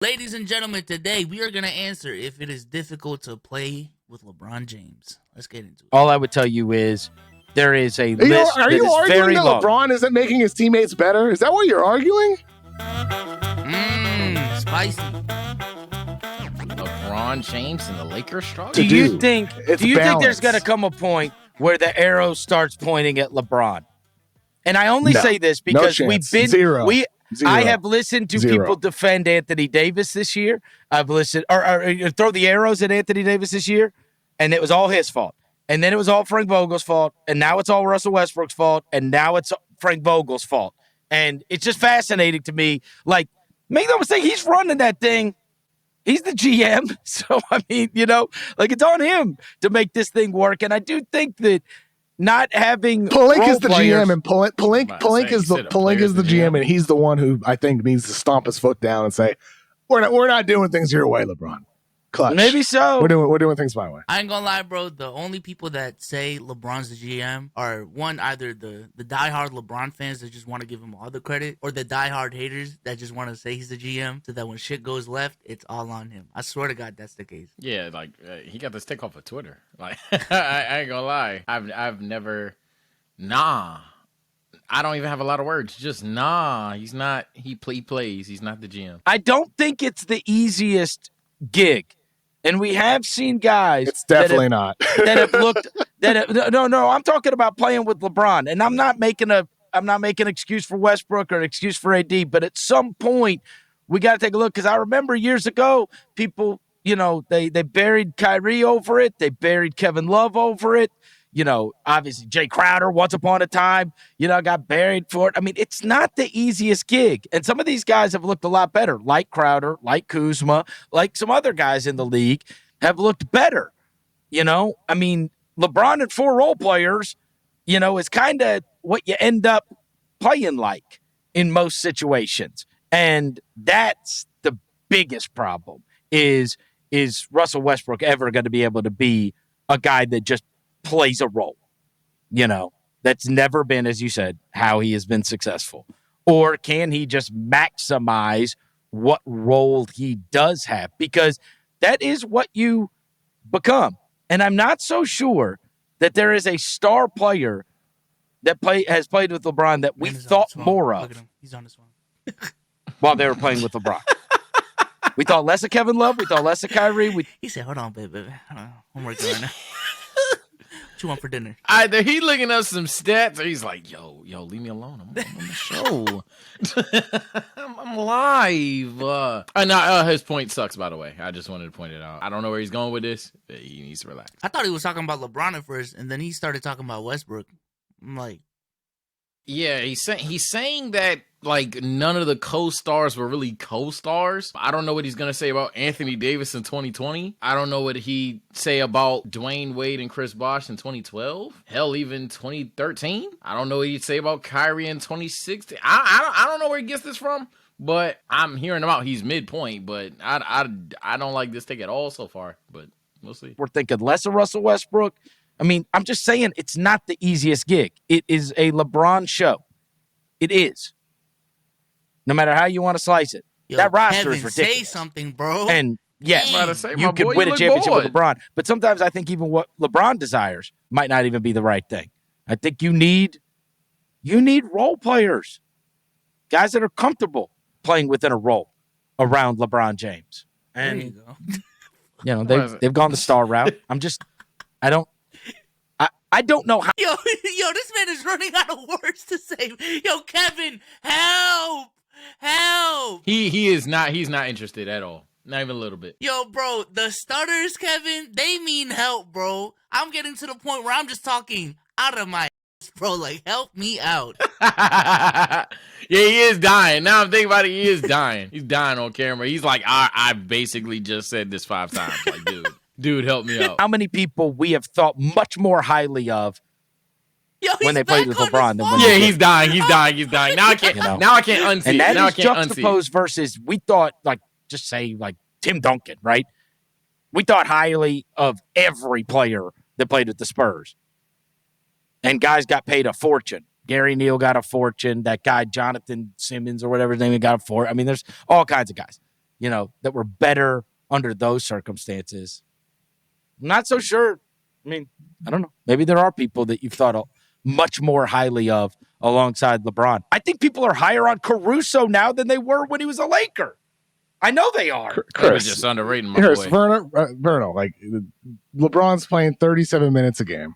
Ladies and gentlemen, today we are going to answer if it is difficult to play with LeBron James. Let's get into it. All I would tell you is there is a Are list you that is arguing very that long. LeBron isn't making his teammates better? Is that what you're arguing? Spicy. LeBron James and the Lakers struggle? Do you think it's think balance. there's going to come a point where the arrow starts pointing at LeBron? And I only No. say this No because chance. we've been Zero. I have listened to people defend Anthony Davis this year. I've listened or throw the arrows at Anthony Davis this year, and it was all his fault. And then it was all Frank Vogel's fault, and now it's all Russell Westbrook's fault, and now it's Frank Vogel's fault. And it's just fascinating to me. Like, make no mistake, he's running that thing. He's the GM. So, I mean, like it's on him to make this thing work. And I do think that not having Palenque is the players, GM, and Palenque is the GM, and he's the one who I think needs to stomp his foot down and say, "We're not doing things your way, LeBron." Clutch. Maybe so. We're doing things my way. I ain't gonna lie, bro. The only people that say LeBron's the GM are either the diehard LeBron fans that just want to give him all the credit, or the diehard haters that just want to say he's the GM, so that when shit goes left, it's all on him. I swear to God, that's the case. Yeah, like he got this take off of Twitter. Like I ain't gonna lie, I've never. Nah, I don't even have a lot of words. Just nah. He's not. He plays. He's not the GM. I don't think it's the easiest gig. And we have seen guys. It's definitely not. that have looked. No. I'm talking about playing with LeBron, and I'm not making an excuse for Westbrook or an excuse for AD. But at some point, we got to take a look, because I remember years ago, people, they buried Kyrie over it. They buried Kevin Love over it. Obviously Jay Crowder once upon a time, got buried for it. I mean, it's not the easiest gig. And some of these guys have looked a lot better, like Crowder, like Kuzma, like some other guys in the league have looked better. I mean, LeBron and 4 role players, is kind of what you end up playing like in most situations. And that's the biggest problem is Russell Westbrook ever going to be able to be a guy that just plays a role, that's never been, as you said, how he has been successful? Or can he just maximize what role he does have? Because that is what you become. And I'm not so sure that there is a star player that has played with LeBron that we thought more of. Look at him. He's on his phone. While they were playing with LeBron. We thought less of Kevin Love. We thought less of Kyrie. He said, hold on, baby. I'm working right now. What you want for dinner? Either he looking up some stats, or he's like, yo, leave me alone. I'm on the show. I'm live. His point sucks, by the way. I just wanted to point it out. I don't know where he's going with this. But he needs to relax. I thought he was talking about LeBron at first, and then he started talking about Westbrook. I'm like, yeah, he's saying that like none of the co-stars were really co-stars. I don't know what he's gonna say about Anthony Davis in 2020. I don't know what he'd say about Dwayne Wade and Chris Bosh in 2012. Hell, even 2013. I don't know what he'd say about Kyrie in 2016. I don't know where he gets this from, but I'm hearing him out. He's midpoint, but I don't like this take at all so far. But we'll see. We're thinking less of Russell Westbrook. I mean, I'm just saying it's not the easiest gig. It is a LeBron show. It is. No matter how you want to slice it. yo, That roster Kevin, is ridiculous. say something, bro. And yes, I'm about to say, you my could boy, win you a look championship bored. with LeBron. But sometimes I think even what LeBron desires might not even be the right thing. I think you need role players. Guys that are comfortable playing within a role around LeBron James. There And you go. they've gone the star route. I don't know how. Yo, this man is running out of words to say. Yo, Kevin, help! He's not interested at all. Not even a little bit. Yo, bro, the stutters, Kevin, they mean help, bro. I'm getting to the point where I'm just talking out of my ass, bro. Like, help me out. Yeah, he is dying. Now I'm thinking about it, he is dying. He's dying on camera. He's like, I basically just said this 5 times. Like, dude, help me out. How many people we have thought much more highly of Yo, when they played with LeBron than when Yeah, they he's dying. Now I can't. Now I can't unsee and it. that Now I is can't unsee it. juxtaposed versus we thought, like, just say, like, Tim Duncan, right? We thought highly of every player that played with the Spurs. And guys got paid a fortune. Gary Neal got a fortune. That guy, Jonathan Simmons or whatever his name is, got a fortune. I mean, there's all kinds of guys. that were better under those circumstances. I'm not so sure. I mean, I don't know. Maybe there are people that you've thought much more highly of alongside LeBron. I think people are higher on Caruso now than they were when he was a Laker. I know they are. Chris, was just underrating my Chris, boy. Verno, like LeBron's playing 37 minutes a game.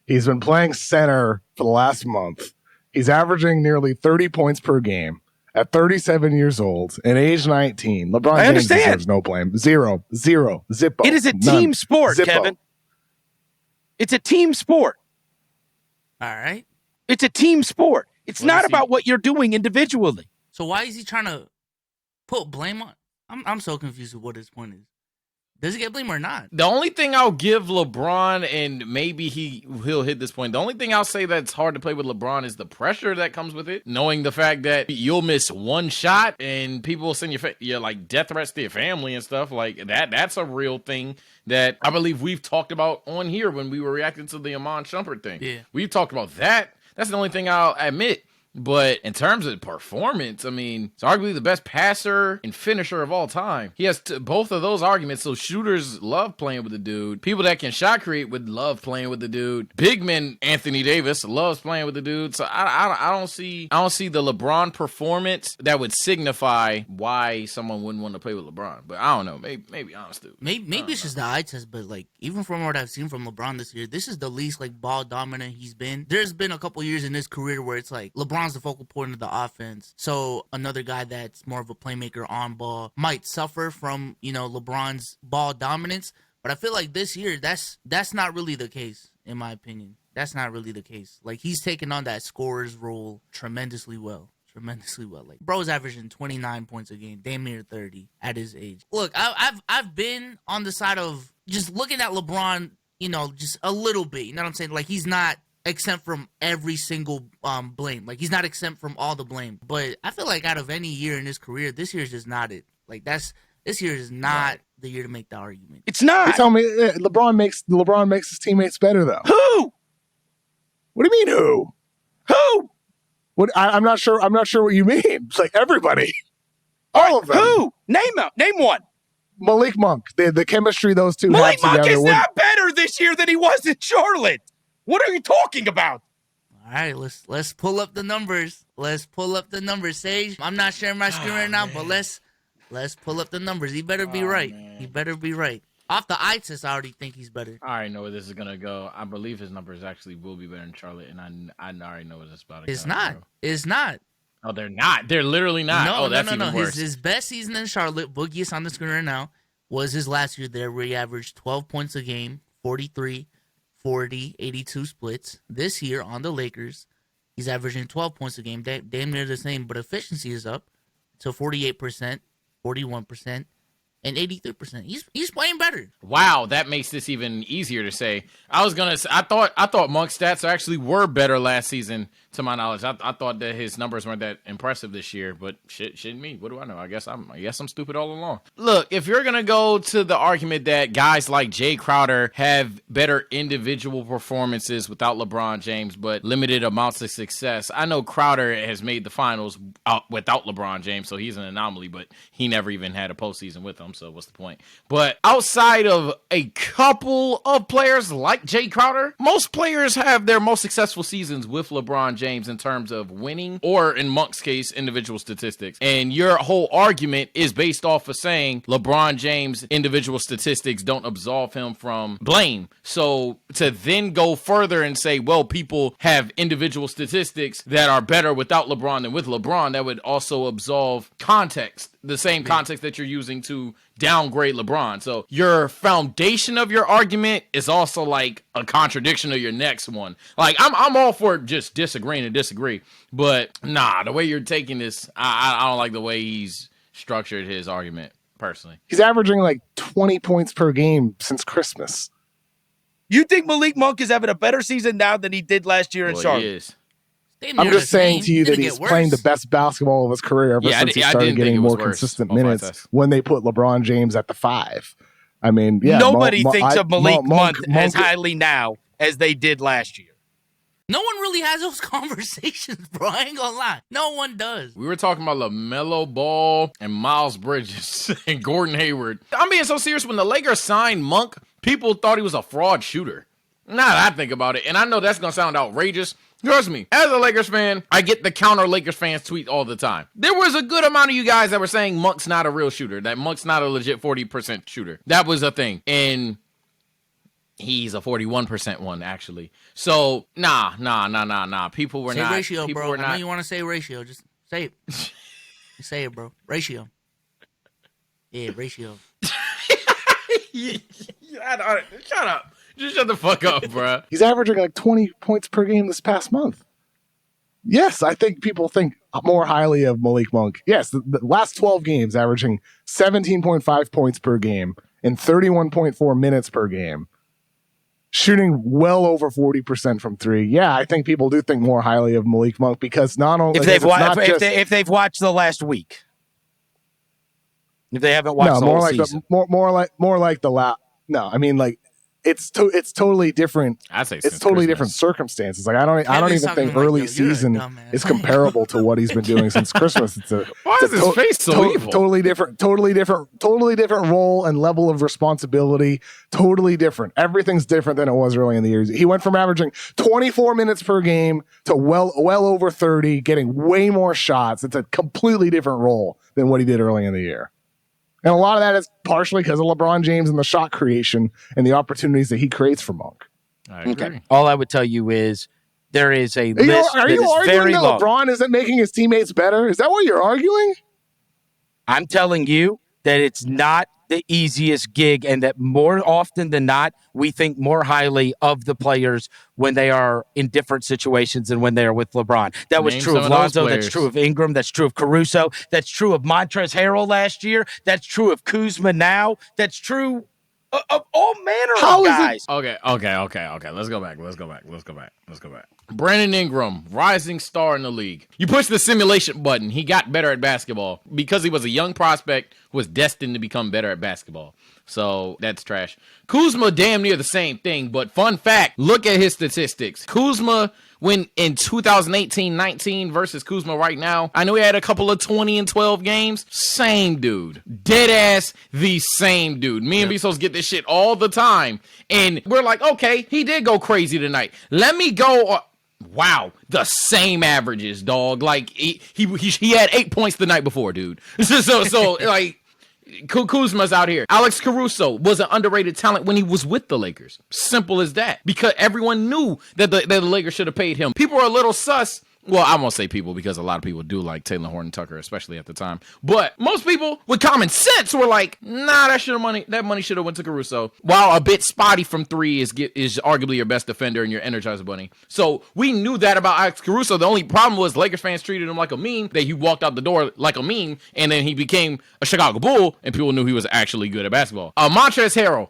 He's been playing center for the last month. He's averaging nearly 30 points per game at 37 years old and age 19. LeBron James deserves no blame. Zero. Zippo. It is a team sport, Zippo. Kevin. It's a team sport. All right. It's a team sport. It's not about what you're doing individually. So why is he trying to put blame on? I'm so confused with what his point is. Does he get blame or not? The only thing I'll give LeBron, and maybe he'll hit this point, the only thing I'll say that's hard to play with LeBron is the pressure that comes with it. Knowing the fact that you'll miss one shot and people will send you like death threats to your family and stuff like that. That's a real thing that I believe we've talked about on here when we were reacting to the Amon Shumpert thing. Yeah. We've talked about that. That's the only thing I'll admit. But in terms of performance, I mean, it's arguably the best passer and finisher of all time. He has both of those arguments. So shooters love playing with the dude. People that can shot create would love playing with the dude. Big man Anthony Davis loves playing with the dude. So I don't see the LeBron performance that would signify why someone wouldn't want to play with LeBron. But I don't know. Maybe I'm stupid. Maybe it's just the eye test. But like even from what I've seen from LeBron this year, this is the least like ball dominant he's been. There's been a couple years in his career where it's like LeBron's the focal point of the offense. So another guy that's more of a playmaker on ball might suffer from, LeBron's ball dominance. But I feel like this year, that's not really the case, in my opinion. That's not really the case. Like, he's taken on that scorer's role tremendously well. Like, bro's averaging 29 points a game, damn near 30 at his age. Look, I've been on the side of just looking at LeBron, just a little bit. You know what I'm saying? Like, he's not exempt from every single blame. Like, he's not exempt from all the blame. But I feel like out of any year in his career, this year is just not it. Like, this year is not the year to make the argument. It's not. You tell me LeBron makes his teammates better though. Who? What do you mean who? Who? What? I'm not sure. I'm not sure what you mean. It's like everybody, all of them. Who? Name one. Malik Monk. The chemistry those two. Malik have Monk together is not better this year than he was in Charlotte. What are you talking about? All right, let's pull up the numbers. Sage. I'm not sharing my screen right now, but let's pull up the numbers. He better be right. Man. He better be right. Off the eye test, I already think he's better. I already know where this is gonna go. I believe his numbers actually will be better in Charlotte, and I already know where this is about to go. It's not. Oh, they're not. They're literally not. That's even worse. His best season in Charlotte, Boogie is on the screen right now, was his last year there, where he averaged 12 points a game, 43, 40, 82 splits. This year on the Lakers, he's averaging 12 points a game, damn near the same, but efficiency is up to 48%, 41%, and 83%. He's playing better. Wow, that makes this even easier to say. I thought Monk's stats actually were better last season, to my knowledge. I thought that his numbers weren't that impressive this year, but shit me. What do I know? I guess I'm stupid all along. Look, if you're gonna go to the argument that guys like Jay Crowder have better individual performances without LeBron James, but limited amounts of success, I know Crowder has made the finals without LeBron James, so he's an anomaly, but he never even had a postseason with him, so what's the point? But outside of a couple of players like Jay Crowder, most players have their most successful seasons with LeBron James in terms of winning, or in Monk's case, individual statistics. And your whole argument is based off of saying LeBron James' individual statistics don't absolve him from blame. So to then go further and say, well, people have individual statistics that are better without LeBron than with LeBron, that would also absolve context, the same context that you're using to downgrade LeBron. So your foundation of your argument is also like a contradiction of your next one. Like I'm all for just disagreeing to disagree, but nah, the way you're taking this, I don't like the way he's structured his argument personally. He's averaging like 20 points per game since Christmas. You think Malik Monk is having a better season now than he did last year in Charlotte? He is. I'm just saying to you that he's playing the best basketball of his career ever since he started getting more consistent minutes when they put LeBron James at the 5. I mean, yeah. Nobody thinks of Malik Monk as highly now as they did last year. No one really has those conversations, bro. I ain't gonna lie. No one does. We were talking about LaMelo Ball and Miles Bridges and Gordon Hayward. I'm being so serious. When the Lakers signed Monk, people thought he was a fraud shooter. Now that I think about it, and I know that's going to sound outrageous. Trust me, as a Lakers fan, I get the counter Lakers fans tweet all the time. There was a good amount of you guys that were saying Monk's not a real shooter, that Monk's not a legit 40% shooter. That was a thing. And he's a 41% one, actually. So, nah. People were say not. ratio, people bro. were I not. know you want to say ratio. Just say it. Just say it, bro. Ratio. Yeah, ratio. Shut up. Just shut the fuck up, bro. He's averaging like 20 points per game this past month. Yes, I think people think more highly of Malik Monk. Yes, the last 12 games averaging 17.5 points per game and 31.4 minutes per game. Shooting well over 40% from three. Yeah, I think people do think more highly of Malik Monk because not only if they've watched the last week. If they haven't watched the whole season. More like the last. No, I mean like it's totally different. I say it's totally different circumstances. Like I don't even think early season is comparable to what he's been doing since Christmas. Why is his face so evil? Totally different role and level of responsibility. Totally different. Everything's different than it was early in the year. He went from averaging 24 minutes per game to well over 30, getting way more shots. It's a completely different role than what he did early in the year. And a lot of that is partially because of LeBron James and the shot creation and the opportunities that he creates for Monk. I agree. Okay. All I would tell you is there is a list Are you arguing very that long. LeBron isn't making his teammates better? Is that what you're arguing? I'm telling you that it's not the easiest gig and that more often than not, we think more highly of the players when they are in different situations than when they are with LeBron. That was true of Lonzo. That's true of Ingram. That's true of Caruso. That's true of Montrezl Harrell last year. That's true of Kuzma now. That's true of all manner of guys. Okay. Let's go back. Brandon Ingram, rising star in the league. You push the simulation button. He got better at basketball because he was a young prospect who was destined to become better at basketball. So that's trash. Kuzma damn near the same thing, but fun fact, look at his statistics. Kuzma, when in 2018-19 versus Kuzma right now, I know he had a couple of 20 and 12 games. Same dude. Dead ass the same dude. Me and Bezos get this shit all the time. And we're like, okay, he did go crazy tonight. Let me go. Wow, the same averages, dog. Like he had 8 points the night before, dude. So like Kuzma's out here. Alex Caruso was an underrated talent when he was with the Lakers. Simple as that. Because everyone knew that the Lakers should have paid him. People are a little sus. Well, I won't say people because a lot of people do like Taylor Horton Tucker, especially at the time. But most people with common sense were like, nah, that money should have went to Caruso. While a bit spotty from three is arguably your best defender and your Energizer Bunny. So we knew that about Alex Caruso. The only problem was Lakers fans treated him like a meme, that he walked out the door like a meme, and then he became a Chicago Bull, and people knew he was actually good at basketball. Montrezl Harrell,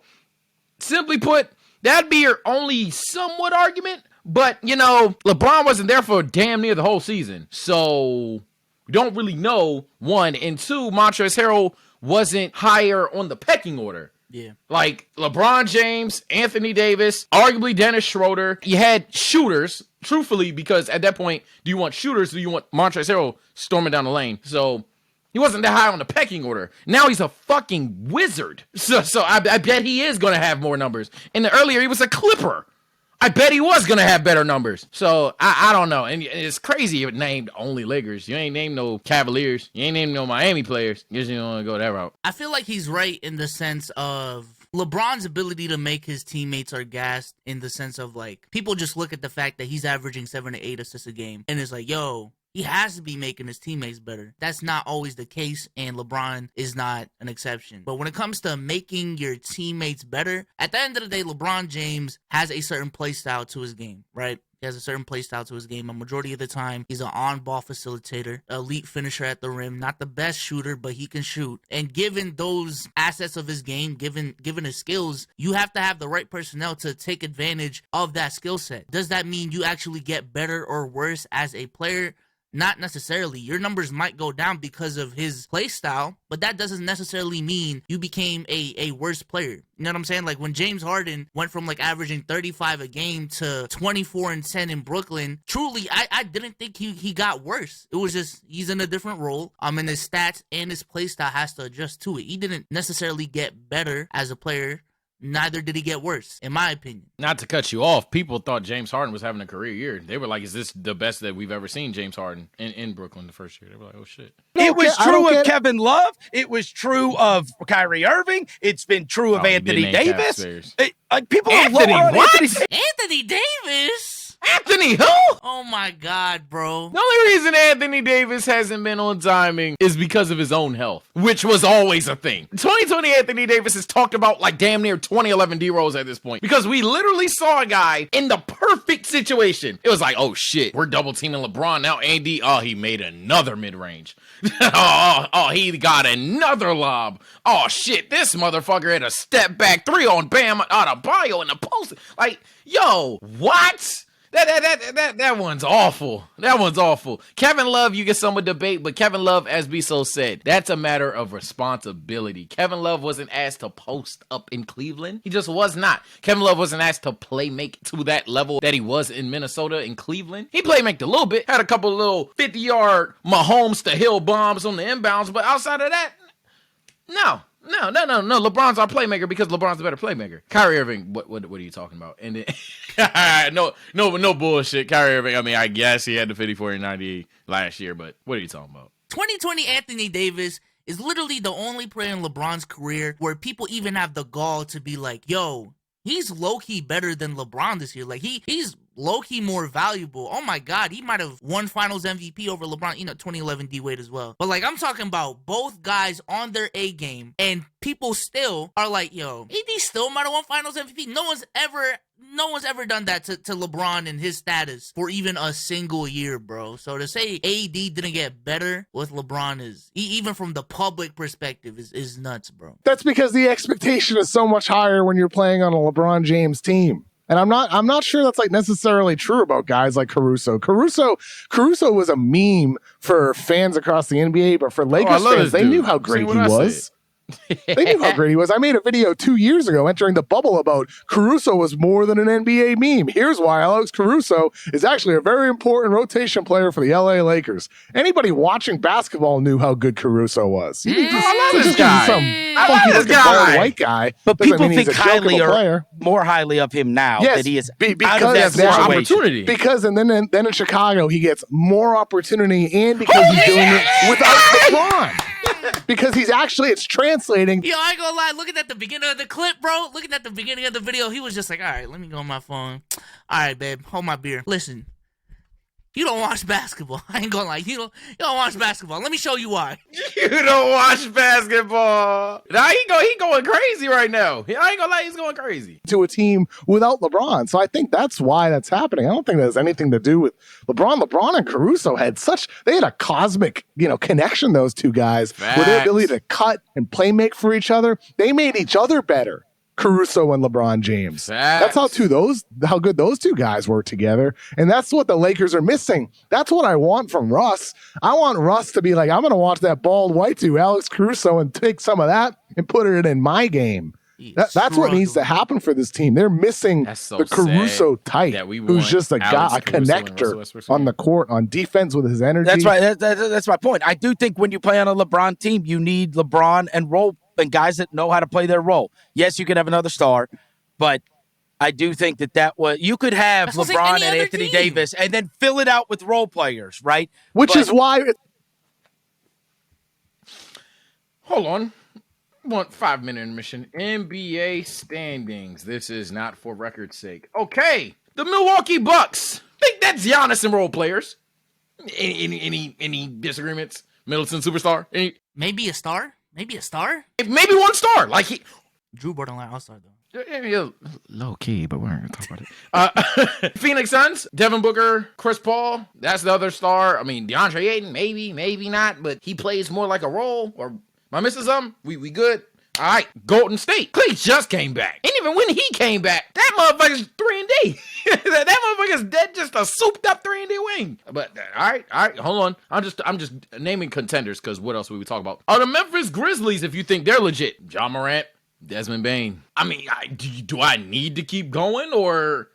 simply put, that'd be your only somewhat argument. But, you know, LeBron wasn't there for damn near the whole season. So we don't really know, one. And two, Montrezl Harrell wasn't higher on the pecking order. Yeah. Like LeBron James, Anthony Davis, arguably Dennis Schroeder. You had shooters, truthfully, because at that point, do you want shooters or do you want Montrezl Harrell storming down the lane? So he wasn't that high on the pecking order. Now he's a fucking wizard. So I bet he is going to have more numbers. And earlier, he was a Clipper. I bet he was going to have better numbers. So, I don't know. And it's crazy you named only Lakers. You ain't named no Cavaliers. You ain't named no Miami players. You just don't want to go that route. I feel like he's right in the sense of LeBron's ability to make his teammates are gassed, in the sense of, like, people just look at the fact that he's averaging 7 to 8 assists a game. And it's like, yo, he has to be making his teammates better. That's not always the case, and LeBron is not an exception. But when it comes to making your teammates better, at the end of the day, LeBron James has a certain play style to his game, right? He has a certain play style to his game. A majority of the time, he's an on-ball facilitator, elite finisher at the rim, not the best shooter, but he can shoot. And given those assets of his game, given his skills, you have to have the right personnel to take advantage of that skill set. Does that mean you actually get better or worse as a player? Not necessarily. Your numbers might go down because of his play style, but that doesn't necessarily mean you became a worse player. You know what I'm saying? Like when James Harden went from like averaging 35 a game to 24 and 10 in Brooklyn, truly, I didn't think he got worse. It was just he's in a different role. And his stats and his play style has to adjust to it. He didn't necessarily get better as a player. Neither did he get worse, in my opinion. Not to cut you off, people thought James Harden was having a career year. They were like, is this the best that we've ever seen James Harden in Brooklyn the first year? They were like, oh, shit. It was true of Kevin Love. It was true of Kyrie Irving. It's been true of Anthony Davis. People are lower on Anthony Davis? Anthony who? Oh my God, bro. The only reason Anthony Davis hasn't been on timing is because of his own health, which was always a thing. 2020 Anthony Davis is talked about like damn near 2011 D-Rose at this point, because we literally saw a guy in the perfect situation. It was like, oh shit, we're double teaming LeBron. Now Andy, he made another mid-range. He got another lob. Oh shit, this motherfucker had a step back 3 on Bam Adebayo in the post. Like, yo, what? That one's awful. That one's awful. Kevin Love, you get some with debate, but Kevin Love, as Biso said, that's a matter of responsibility. Kevin Love wasn't asked to post up in Cleveland. He just was not. Kevin Love wasn't asked to play make to that level that he was in Minnesota and Cleveland. He play make a little bit, had a couple little 50-yard Mahomes to Hill bombs on the inbounds, but outside of that, no. LeBron's our playmaker because LeBron's a better playmaker. Kyrie Irving, what are you talking about? And then, no bullshit. Kyrie Irving, I mean, I guess he had the 54 and 98 last year, but what are you talking about? 2020 Anthony Davis is literally the only player in LeBron's career where people even have the gall to be like, yo, he's low-key better than LeBron this year. Like, he's low-key more valuable. Oh, my God. He might have won finals MVP over LeBron. 2011 D-Wade as well. But, like, I'm talking about both guys on their A game, and people still are like, yo, AD still might have won finals MVP. No one's ever done that to LeBron and his status for even a single year, bro. So to say AD didn't get better with LeBron is, even from the public perspective, is nuts, bro. That's because the expectation is so much higher when you're playing on a LeBron James team. And I'm not sure that's like necessarily true about guys like Caruso. Caruso was a meme for fans across the NBA, but for Lakers fans, they knew how great he was. They knew how great he was. I made a video 2 years ago entering the bubble about Caruso was more than an NBA meme. Here's why Alex Caruso is actually a very important rotation player for the LA Lakers. Anybody watching basketball knew how good Caruso was. I love this guy. I love this guy. White guy. But people think more highly of him now that he is out of that situation. Opportunity. Because and then in Chicago he gets more opportunity, and because he's doing it without LeBron. Because it's translating. Yo, I ain't gonna lie. Looking at the beginning of the clip, bro. Looking at the beginning of the video, he was just like, all right, let me go on my phone. All right, babe, hold my beer. Listen, you don't watch basketball. I ain't gonna lie. You don't watch basketball. Let me show you why. You don't watch basketball. Nah, he going crazy right now. I ain't gonna lie, he's going crazy. To a team without LeBron. So I think that's why that's happening. I don't think that has anything to do with LeBron. LeBron and Caruso had a cosmic, connection, those two guys. Facts. With their ability to cut and play make for each other. They made each other better. Caruso and LeBron James. Facts. That's how good those two guys work together. And that's what the Lakers are missing. That's what I want from Russ. I want Russ to be like, I'm going to watch that bald white dude, Alex Caruso, and take some of that and put it in my game. That's what needs to happen for this team. They're missing the Caruso type, who's just a connector on the court, on defense with his energy. That's right. That's my point. I do think when you play on a LeBron team, you need LeBron and guys that know how to play their role. Yes, you could have another star, but I do think that was you could have LeBron and Anthony Davis and then fill it out with role players, right? Is why. Hold on. 5-minute intermission. NBA standings. This is not for record's sake. Okay, the Milwaukee Bucks. Think that's Giannis and role players. Any disagreements? Middleton superstar? Maybe a star. Maybe one star. Like Drew borderline all-star though. Yeah, low key, but we're not gonna talk about it. Phoenix Suns, Devin Booker, Chris Paul. That's the other star. I mean, DeAndre Ayton, maybe not, but he plays more like a role. Or am I missing something? We good? All right, Golden State. Clay just came back. And even when he came back, that motherfucker's 3-and-D. that motherfucker's dead, just a souped up 3-and-D wing. But all right, hold on. I'm just naming contenders because what else would we talk about? The Memphis Grizzlies, if you think they're legit. Ja Morant, Desmond Bane. I mean, do I need to keep going, or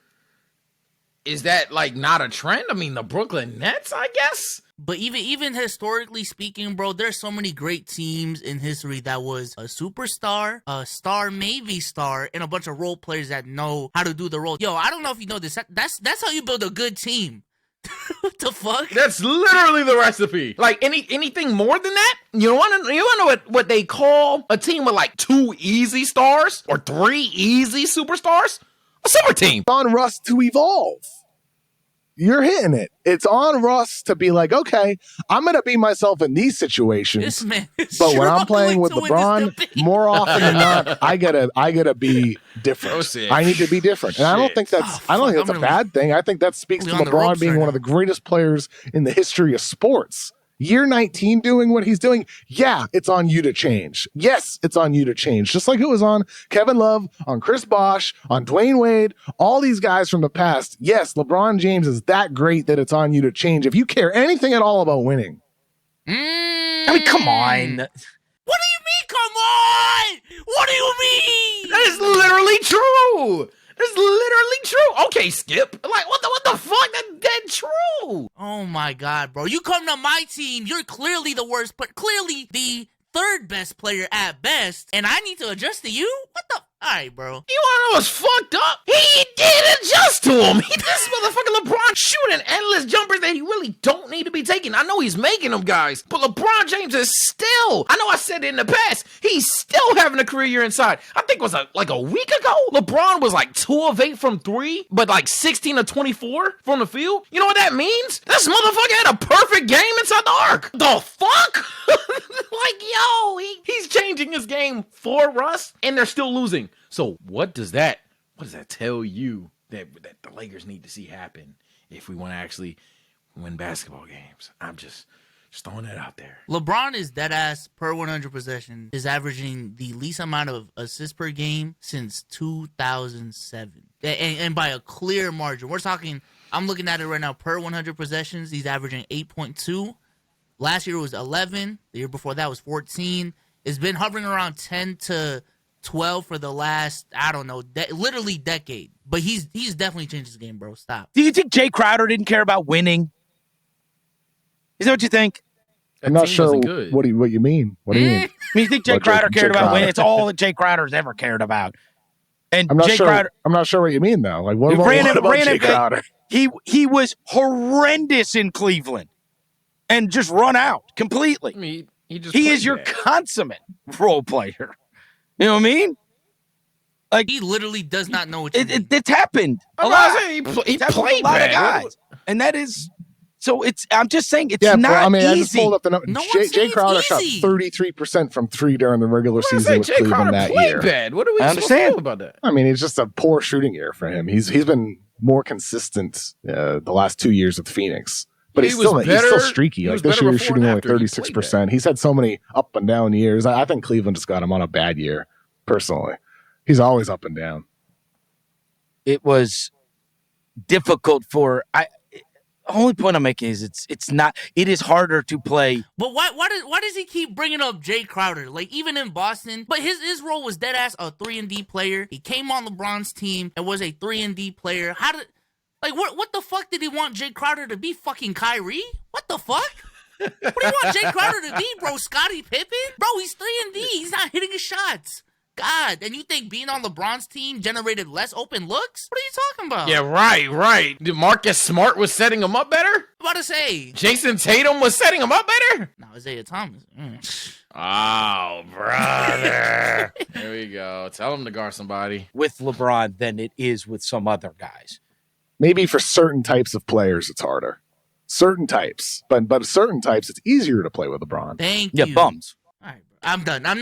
is that like not a trend? I mean, the Brooklyn Nets, I guess. But even historically speaking, bro, there's so many great teams in history that was a superstar, a star, maybe star, and a bunch of role players that know how to do the role. Yo, I don't know if you know this. That's how you build a good team. What the fuck? That's literally the recipe. Like anything more than that? You want to know what they call a team with like 2 easy stars or 3 easy superstars? A super team. On Russ to evolve. You're hitting it. It's on Russ to be like, okay, I'm going to be myself in these situations. This man is but when I'm playing with struggling to win this LeBron, more often than not, I gotta be different. I need to be different. And I don't think that's a bad thing. I think that speaks to LeBron being one of the greatest players in the history of sports. Year 19 doing what he's doing, yeah, it's on you to change. Yes, it's on you to change. Just like it was on Kevin Love, on Chris Bosh, on Dwayne Wade, all these guys from the past. Yes, LeBron James is that great that it's on you to change. If you care anything at all about winning. I mean, come on. What do you mean, come on? What do you mean? That is literally true. That's literally true. Okay, Skip. Like, what the fuck? That's dead true. Oh my God, bro. You come to my team, you're clearly the worst, but clearly the third best player at best, and I need to adjust to you? What the? All right, bro. You want to know what's fucked up? He did adjust to him. This motherfucking LeBron shooting endless jumpers that he really don't need to be taking. I know he's making them, guys, but LeBron James is still, I know I said it in the past, he's still having a career year inside. I think it was like a week ago, LeBron was like 2 of 8 from 3, but like 16 of 24 from the field. You know what that means? This motherfucker had a perfect game inside the arc. The fuck? Like, yo, he's changing his game for Russ, and they're still losing. So what does that tell you that the Lakers need to see happen if we want to actually win basketball games? I'm just throwing that out there. LeBron is dead ass per 100 possession, is averaging the least amount of assists per game since 2007. And by a clear margin. We're talking, I'm looking at it right now, per 100 possessions, he's averaging 8.2. Last year was 11. The year before that was 14. It's been hovering around 10 to 12 for the last, I don't know, literally decade. But he's definitely changed his game, bro. Stop. Do you think Jay Crowder didn't care about winning? Is that what you think? I'm not sure what you mean. What do you mean? I mean, you think Jay Crowder cared about winning? It's all that Jay Crowder's ever cared about. And I'm not Jay sure. Crowder, I'm not sure what you mean though. Like what about Jay Crowder? He was horrendous in Cleveland, and just run out completely. I mean, he is your consummate role player. You know what I mean? Like he literally does not know what you mean. It's happened a lot. He played a lot bad. of guys, and that is so. I'm just saying it's not bro, I mean, easy. I just pulled up the number. Jay Crowder shot 33% from 3 during the regular season with Cleveland that year. Bad. What are we supposed to do about that? I mean, it's just a poor shooting year for him. He's been more consistent the last 2 years with Phoenix. But he's still streaky. Like this year, he's shooting only 36%. He's had so many up and down years. I think Cleveland just got him on a bad year, personally. He's always up and down. It was difficult for only point I'm making is it's not. It is harder to play. But why does he keep bringing up Jay Crowder? Like even in Boston, but his role was dead ass a 3-and-D player. He came on LeBron's team and was a 3-and-D player. What the fuck did he want Jay Crowder to be? Fucking Kyrie? What the fuck? What do you want Jay Crowder to be, bro? Scottie Pippen? Bro, he's 3-and-D. He's not hitting his shots. God, and you think being on LeBron's team generated less open looks? What are you talking about? Yeah, right. Marcus Smart was setting him up better? I'm about to say. Jason Tatum was setting him up better? No, Isaiah Thomas. Oh, brother. There we go. Tell him to guard somebody. With LeBron than it is with some other guys. Maybe for certain types of players, it's harder. Certain types. But certain types, it's easier to play with LeBron. Thank you. Yeah, bums. All right, bro. I'm done. I'm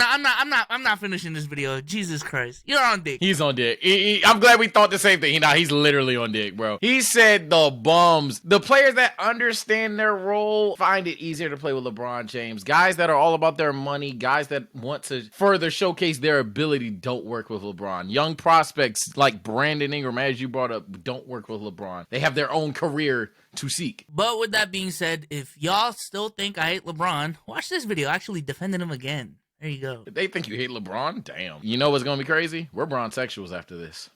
not finishing this video. Jesus Christ. You're on dick. He's on dick. I'm glad we thought the same thing. He's literally on dick, bro. He said the bums, the players that understand their role, find it easier to play with LeBron James. Guys that are all about their money, guys that want to further showcase their ability, don't work with LeBron. Young prospects like Brandon Ingram, as you brought up, don't work with LeBron. They have their own career to seek. But with that being said, if y'all still think I hate LeBron, watch this video actually defending him again. There you go. They think you hate LeBron? Damn. You know what's going to be crazy? We're Bron sexuals after this.